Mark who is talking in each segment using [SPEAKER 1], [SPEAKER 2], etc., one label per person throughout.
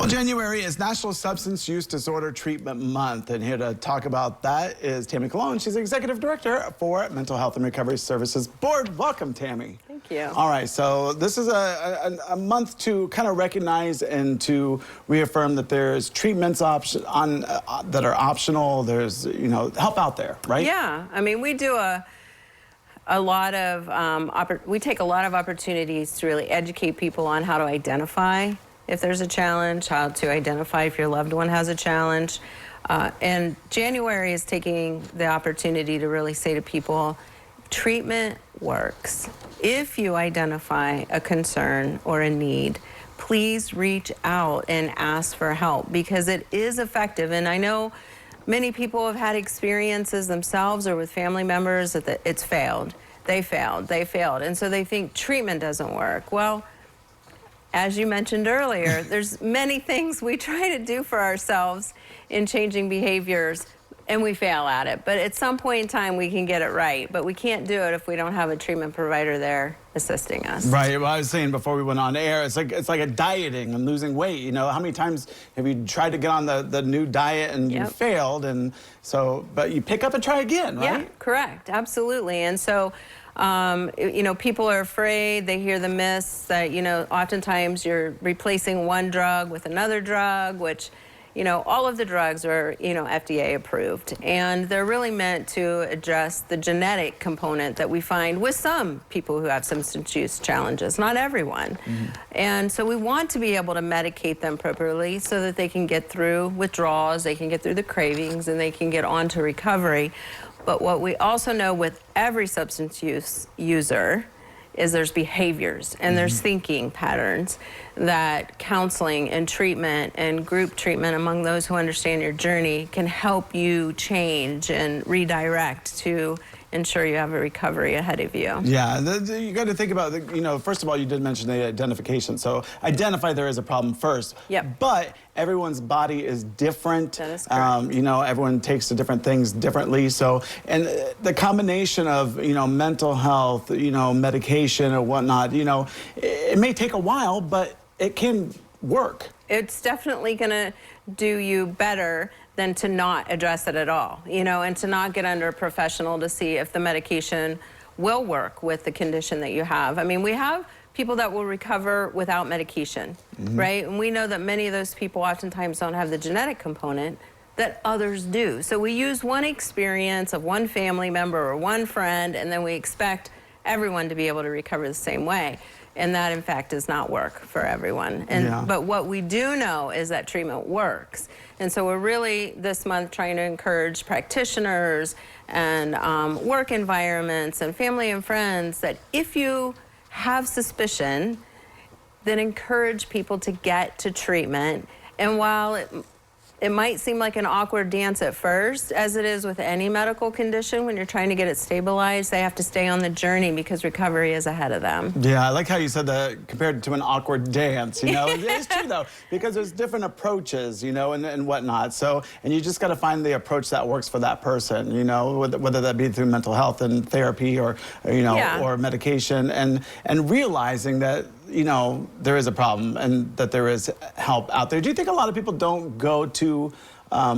[SPEAKER 1] January is National Substance Use Disorder Treatment Month, and here to talk about that is Tammie Colon. She's Executive Director for Mental Health and Recovery Services Board. Welcome, Tammie.
[SPEAKER 2] Thank you.
[SPEAKER 1] All right, so this is a month to kind of recognize and to reaffirm that there's treatments that are optional. There's, help out there, right?
[SPEAKER 2] Yeah, I mean, we do a lot of, we take a lot of opportunities to really educate people on how to identify if there's a challenge, how to identify if your loved one has a challenge. And January is taking the opportunity to really say to people, treatment works. If you identify a concern or a need, please reach out and ask for help because it is effective. And I know many people have had experiences themselves or with family members that it's failed. They failed. And so they think treatment doesn't work. Well, as you mentioned earlier, there's many things we try to do for ourselves in changing behaviors, and we fail at it. But at some point in time, we can get it right. But we can't do it if we don't have a treatment provider there assisting us.
[SPEAKER 1] Right. Well, I was saying before we went on air, it's like a dieting and losing weight. How many times have you tried to get on the new diet and you failed? And so, but you pick up and try again, right?
[SPEAKER 2] Yeah, correct. Absolutely. And so, people are afraid. They hear the myths that, oftentimes you're replacing one drug with another drug, which, all of the drugs are, FDA approved. And they're really meant to address the genetic component that we find with some people who have substance use challenges, not everyone. Mm-hmm. And so we want to be able to medicate them properly so that they can get through withdrawals, they can get through the cravings, and they can get on to recovery. But what we also know with every substance use user is there's behaviors and there's thinking patterns that counseling and treatment and group treatment among those who understand your journey can help you change and redirect to ensure you have a recovery ahead of you.
[SPEAKER 1] Yeah, you got to think about, first of all, you did mention the identification. So identify there is a problem first.
[SPEAKER 2] Yep.
[SPEAKER 1] But everyone's body is different.
[SPEAKER 2] That is correct.
[SPEAKER 1] Everyone takes to different things differently. So, and the combination of, mental health, medication or whatnot, it may take a while, but it can work.
[SPEAKER 2] It's definitely going to do you better than to not address it at all, and to not get under a professional to see if the medication will work with the condition that you have. I mean, we have people that will recover without medication, right? And we know that many of those people oftentimes don't have the genetic component that others do. So we use one experience of one family member or one friend, and then we expect everyone to be able to recover the same way. And that, in fact, does not work for everyone. But what we do know is that treatment works. And so we're really, this month, trying to encourage practitioners and work environments and family and friends that if you have suspicion, then encourage people to get to treatment. And while it might seem like an awkward dance at first, as it is with any medical condition. When you're trying to get it stabilized, they have to stay on the journey because recovery is ahead of them.
[SPEAKER 1] Yeah, I like how you said that compared to an awkward dance, It's true, though, because there's different approaches, and whatnot. So, and you just got to find the approach that works for that person, whether that be through mental health and therapy or or medication, and realizing that there is a problem and that there is help out there. Do you think a lot of people don't go to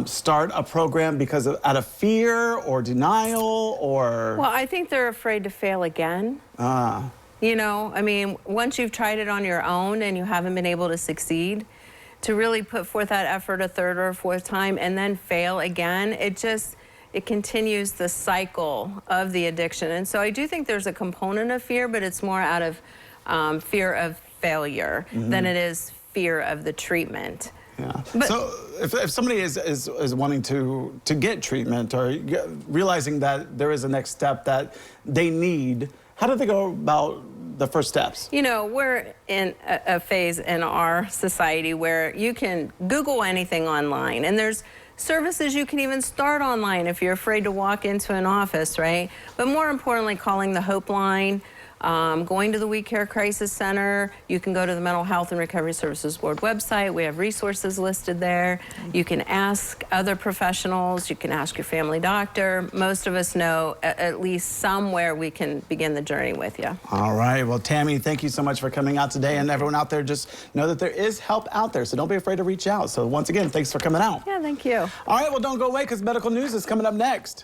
[SPEAKER 1] start a program because out of fear or denial or?
[SPEAKER 2] Well, I think they're afraid to fail again. I mean, once you've tried it on your own and you haven't been able to succeed, to really put forth that effort a third or a fourth time and then fail again, it continues the cycle of the addiction. And so I do think there's a component of fear, but it's more out of fear of failure than it is fear of the treatment.
[SPEAKER 1] Yeah. But, so if somebody is wanting to get treatment or realizing that there is a next step that they need, how do they go about the first steps?
[SPEAKER 2] We're in a phase in our society where you can Google anything online, and there's services you can even start online if you're afraid to walk into an office, right? But more importantly, calling the Hope line, going to the We Care Crisis Center. You can go to the Mental Health and Recovery Services Board website. We have resources listed there. You can ask other professionals. You can ask your family doctor. Most of us know at least somewhere we can begin the journey with you.
[SPEAKER 1] All right. Well, Tammie, thank you so much for coming out today. And everyone out there, just know that there is help out there. So don't be afraid to reach out. So once again, thanks for coming out.
[SPEAKER 2] Yeah, thank you.
[SPEAKER 1] All right. Well, don't go away because medical news is coming up next.